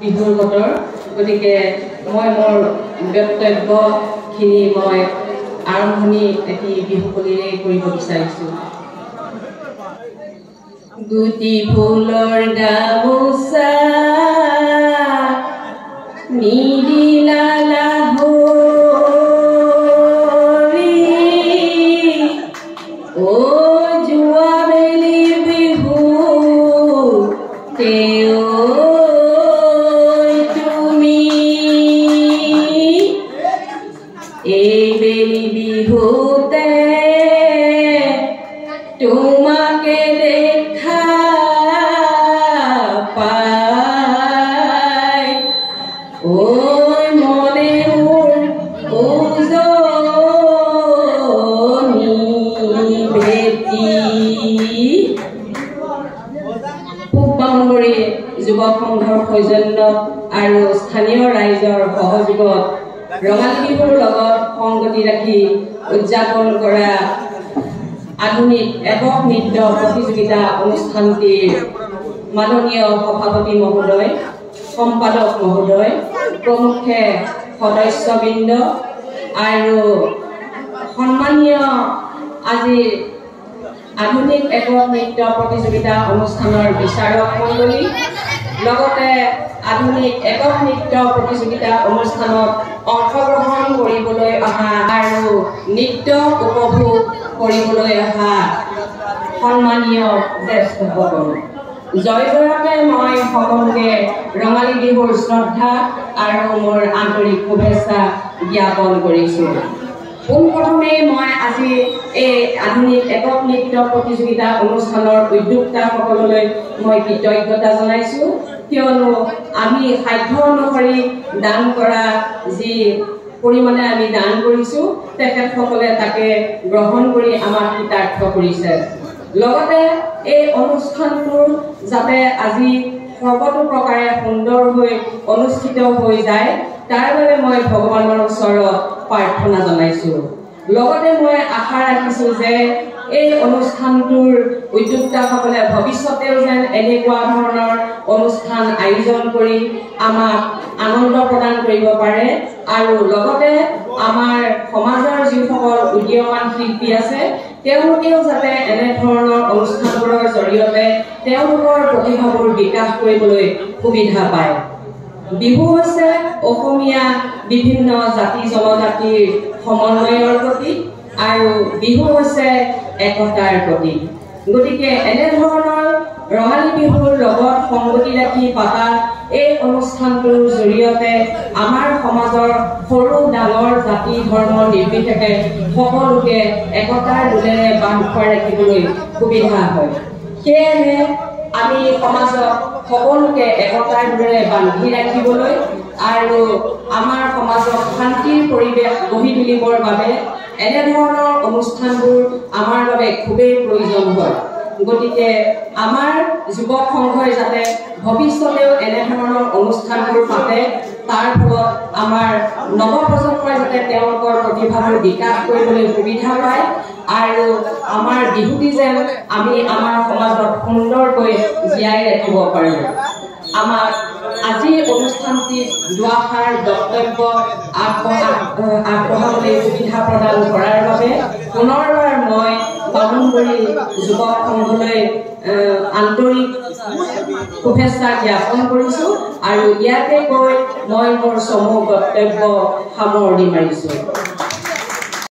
বিহুৰ বতৰ গতিকে মই মোৰ বক্তব্যখিনি মই আৰম্ভণি এটি বিহুকলিৰে কৰিব বিচাৰিছোঁ। গুটি ফুলৰ গামোচা নিদিলা লাহৰি ও যোৱাবেলি বিহু তুমি এইবেলি বিহুতে তোমাকে দেখা পাই ওই মনে মোৰ উজনি ভেটি। পূব বামুনবাৰী যুৱ সংঘৰ সৌজন্য আৰু স্থানীয় ৰাইজৰ সহযোগত ৰঙালী বিহুৰ লগত সংগতি ৰাখি উদযাপন কৰা আধুনিক একক নৃত্য প্ৰতিযোগিতা অনুষ্ঠানটিৰ মাননীয় সভাপতি মহোদয়, সম্পাদক মহোদয়, প্ৰমুখ্যে সদস্যবৃন্দ আৰু সন্মানীয় আজিৰ আধুনিক একক নৃত্য প্ৰতিযোগিতা অনুষ্ঠানৰ বিচাৰক মণ্ডলী, লগতে আধুনিক একক নৃত্য প্ৰতিযোগিতা অনুষ্ঠানত অংশগ্ৰহণ কৰিবলৈ অহা আৰু নৃত্য উপভোগ কৰিবলৈ অহা সন্মানীয় জ্যেষ্ঠসকল, জয় জয়তে মই সকলোকে ৰঙালী বিহুৰ শ্ৰদ্ধা আৰু মোৰ আন্তৰিক শুভেচ্ছা জ্ঞাপন কৰিছোঁ। পোনপ্ৰথমে মই আজি এই আধুনিক একক নৃত্য প্ৰতিযোগিতা অনুষ্ঠানৰ উদ্যোক্তাসকললৈ মই কৃতজ্ঞতা জনাইছোঁ, কিয়নো আমি সাধ্য অনুসৰি দান কৰা যি পৰিমাণে আমি দান কৰিছোঁ তেখেতসকলে তাকে গ্ৰহণ কৰি আমাক কৃতাৰ্থ কৰিছে। লগতে এই অনুষ্ঠানটো যাতে আজি সৰ্বতো প্ৰকাৰে সুন্দৰ হৈ অনুষ্ঠিত হৈ যায় তাৰ বাবে মই ভগৱানৰ ওচৰত প্ৰাৰ্থনা জনাইছোঁ। লগতে মই আশা ৰাখিছোঁ যে এই অনুষ্ঠানটোৰ উদ্যোক্তাসকলে ভৱিষ্যতেও যেন এনেকুৱা ধৰণৰ অনুষ্ঠান আয়োজন কৰি আমাক আনন্দ প্ৰদান কৰিব পাৰে আৰু লগতে আমাৰ সমাজৰ যিসকল উদীয়মান শিল্পী আছে তেওঁলোকেও যাতে এনেধৰণৰ অনুষ্ঠানবোৰৰ জৰিয়তে তেওঁলোকৰ প্ৰতিভাবোৰ বিকাশ কৰিবলৈ সুবিধা পায়। বিহু হৈছে অসমীয়া বিভিন্ন জাতি জনজাতিৰ সমন্বয়ৰ প্ৰতীক আৰু বিহু হৈছে একতাৰ প্ৰতীক। গতিকে এনেধৰণৰ ৰঙালী বিহুৰ লগত সংগতি ৰাখি পতা এই অনুষ্ঠানটোৰ জৰিয়তে আমাৰ সমাজৰ সৰু ডাঙৰ জাতি ধৰ্ম নিৰ্বিশেষে সকলোকে একতাৰ দোলেৰে বান্ধ খুৱাই ৰাখিবলৈ সুবিধা হয়। সেয়েহে আমি সমাজত সকলোকে একতাৰ দোলেৰে বান্ধি ৰাখিবলৈ আৰু আমাৰ সমাজত শান্তিৰ পৰিৱেশ গঢ়ি তুলিবৰ বাবে এনেধৰণৰ অনুষ্ঠানবোৰ আমাৰ বাবে খুবেই প্ৰয়োজন হয়। গতিকে আমাৰ যুৱক সংঘই যাতে ভৱিষ্যতেও এনেধৰণৰ অনুষ্ঠানবোৰ পাতে তাৰ ফলত আমাৰ নৱপ্ৰজন্মই যাতে তেওঁলোকৰ প্ৰতিভাবোৰ বিকাশ কৰিবলৈ সুবিধা পায় আৰু আমাৰ বিহুটি যেন আমি আমাৰ সমাজত সুন্দৰকৈ জীয়াই ৰাখিব পাৰোঁ। আমাক আজিৰ অনুষ্ঠানটিত দুআষাৰ বক্তব্য আগবঢ়াবলৈ সুবিধা প্ৰদান কৰাৰ বাবে পুনৰবাৰ মই বামুনবাৰী যুৱক সংঘলৈ আন্তৰিক শুভেচ্ছা জ্ঞাপন কৰিছোঁ আৰু ইয়াতে কৈ মই মোৰ চমু বক্তব্য সামৰণি মাৰিছোঁ।